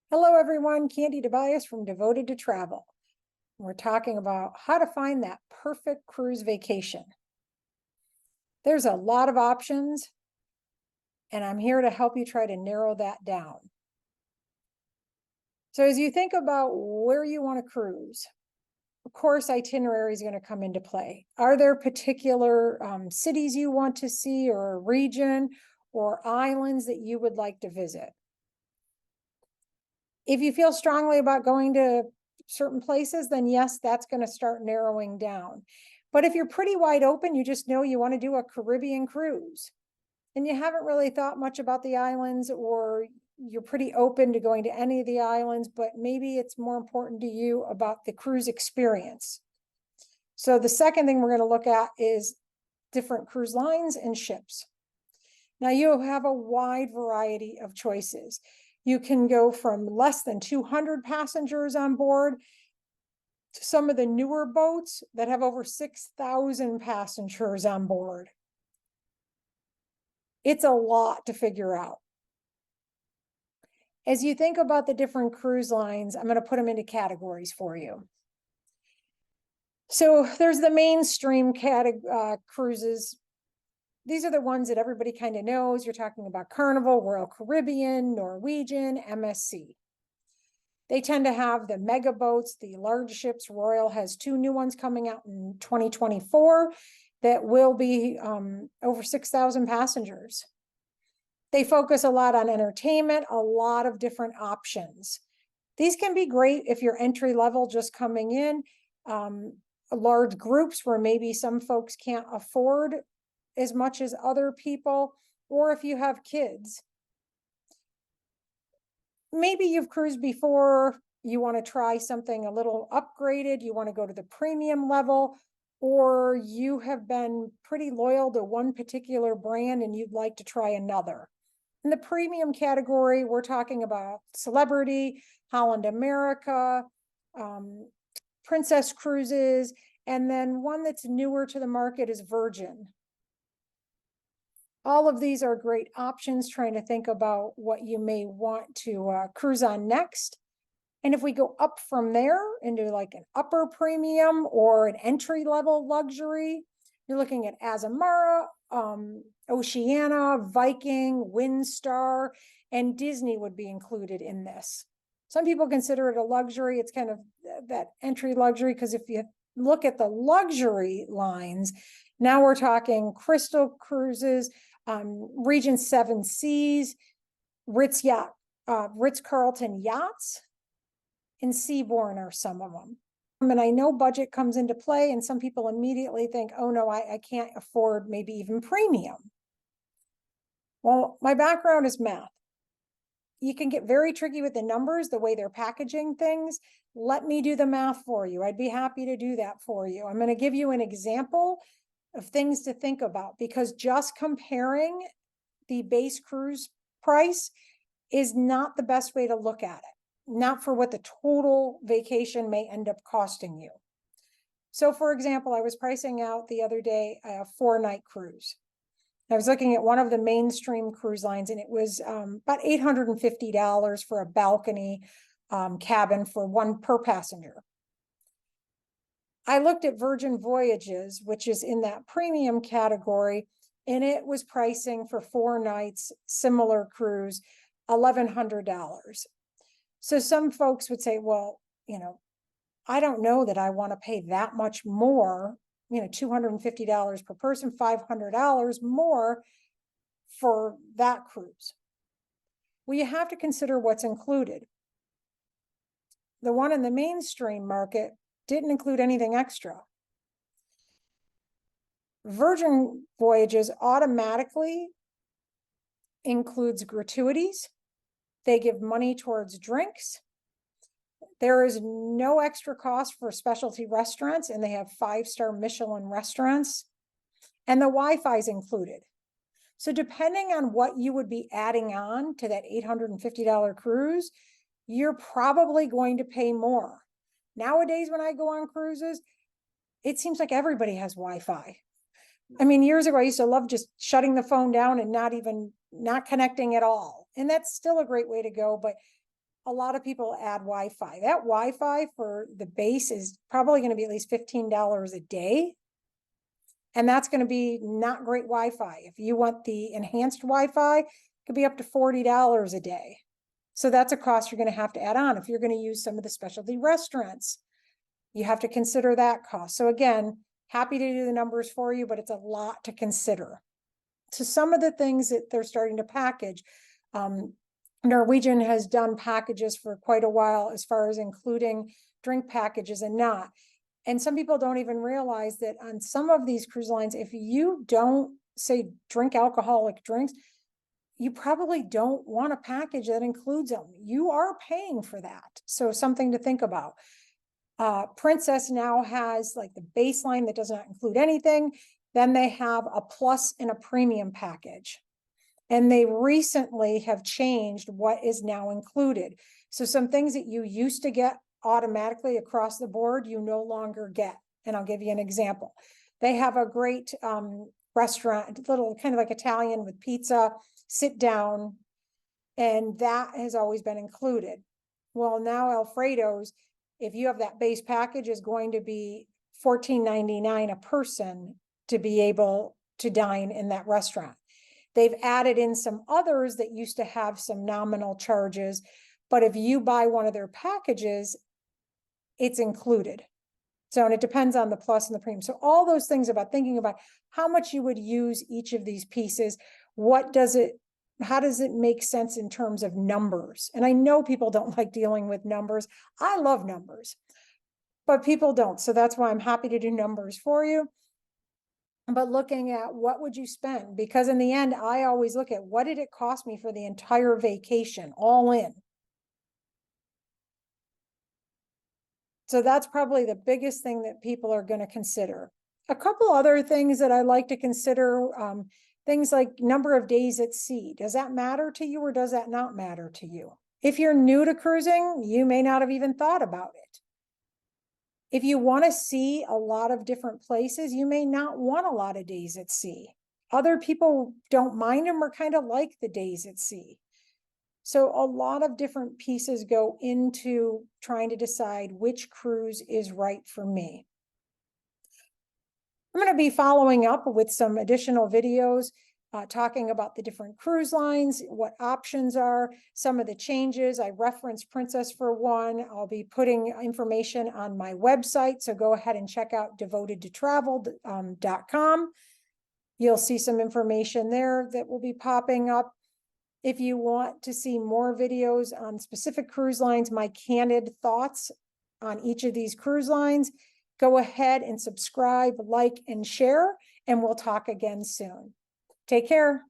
Hello, everyone. Candy Tobias from Devoted to Travel. We're talking about how to find that perfect cruise vacation. There's a lot of options, and I'm here to help you try to narrow that down. So as you think about where you want to cruise, of course, itinerary is going to come into play. Are there particular cities you want to see, or a region or islands that you would like to visit? If you feel strongly about going to certain places, then yes, that's going to start narrowing down. But if you're pretty wide open, you just know you want to do a Caribbean cruise and you haven't really thought much about the islands, or you're pretty open to going to any of the islands, but maybe it's more important to you about the cruise experience. So the second thing we're going to look at is different cruise lines and ships. Now you have a wide variety of choices. You can go from less than 200 passengers on board to some of the newer boats that have over 6,000 passengers on board. It's a lot to figure out. As you think about the different cruise lines, I'm going to put them into categories for you. So there's the mainstream cruises. These are the ones that everybody kind of knows. You're talking about Carnival, Royal Caribbean, Norwegian, MSC. They tend to have the mega boats, the large ships. Royal has 2 new ones coming out in 2024 that will be over 6,000 passengers. They focus a lot on entertainment, a lot of different options. These can be great if you're entry level, just coming in, large groups where maybe some folks can't afford as much as other people, or if you have kids. Maybe you've cruised before, you want to try something a little upgraded, you want to go to the premium level, or you have been pretty loyal to one particular brand and you'd like to try another. In the premium category, we're talking about Celebrity, Holland America, Princess Cruises, and then one that's newer to the market is Virgin. All of these are great options, trying to think about what you may want to cruise on next. And if we go up from there into like an upper premium or an entry level luxury, you're looking at Azamara, Oceania, Viking, Windstar, and Disney would be included in this. Some people consider it a luxury. It's kind of that entry luxury, because if you look at the luxury lines, now we're talking Crystal Cruises, Regent Seven Seas, Ritz-Carlton Yachts, and Seabourn are some of them. And I know budget comes into play, and some people immediately think, oh no, I can't afford maybe even premium. Well, my background is math. You can get very tricky with the numbers, the way they're packaging things. Let me do the math for you. I'd be happy to do that for you. I'm going to give you an example of things to think about, because just comparing the base cruise price is not the best way to look at it. Not for what the total vacation may end up costing you. So for example, I was pricing out the other day a 4-night cruise. I was looking at one of the mainstream cruise lines, and it was about $850 for a balcony cabin for one per passenger. I looked at Virgin Voyages, which is in that premium category, and it was pricing for 4 nights, similar cruise, $1,100. So some folks would say, well, I don't know that I want to pay that much more, $250 per person, $500 more for that cruise. Well, you have to consider what's included. The one in the mainstream market didn't include anything extra. Virgin Voyages automatically includes gratuities. They give money towards drinks. There is no extra cost for specialty restaurants, and they have 5-star Michelin restaurants, and the Wi-Fi is included. So depending on what you would be adding on to that $850 cruise, you're probably going to pay more. Nowadays, when I go on cruises, it seems like everybody has Wi-Fi. I mean, years ago, I used to love just shutting the phone down and not connecting at all. And that's still a great way to go, but a lot of people add Wi-Fi. That Wi-Fi for the base is probably going to be at least $15 a day. And that's going to be not great Wi-Fi. If you want the enhanced Wi-Fi, it could be up to $40 a day. So that's a cost you're going to have to add on. If you're going to use some of the specialty restaurants, you have to consider that cost. So again, happy to do the numbers for you, but it's a lot to consider. So some of the things that they're starting to package, Norwegian has done packages for quite a while as far as including drink packages and not. And some people don't even realize that on some of these cruise lines, if you don't say drink alcoholic drinks, you probably don't want a package that includes them. You are paying for that. So something to think about. Princess now has like the baseline that does not include anything. Then they have a plus and a premium package. And they recently have changed what is now included. So some things that you used to get automatically across the board, you no longer get. And I'll give you an example. They have a great restaurant, little kind of like Italian with pizza, sit down, and that has always been included. Well, now Alfredo's, if you have that base package, is going to be $14.99 a person to be able to dine in that restaurant. They've added in some others that used to have some nominal charges, but if you buy one of their packages, it's included. So, and it depends on the plus and the premium. So all those things about thinking about how much you would use each of these pieces, how does it make sense in terms of numbers? And I know people don't like dealing with numbers. I love numbers, but people don't. So that's why I'm happy to do numbers for you. But looking at what would you spend? Because in the end, I always look at what did it cost me for the entire vacation, all in. So that's probably the biggest thing that people are going to consider. A couple other things that I like to consider, things like number of days at sea. Does that matter to you or does that not matter to you? If you're new to cruising, you may not have even thought about it. If you want to see a lot of different places, you may not want a lot of days at sea. Other people don't mind them or kind of like the days at sea. So a lot of different pieces go into trying to decide which cruise is right for me. I'm going to be following up with some additional videos talking about the different cruise lines, what options are, some of the changes. I referenced Princess for one. I'll be putting information on my website, so go ahead and check out devotedtotravel.com. You'll see some information there that will be popping up. If you want to see more videos on specific cruise lines, my candid thoughts on each of these cruise lines, go ahead and subscribe, like, and share, and we'll talk again soon. Take care.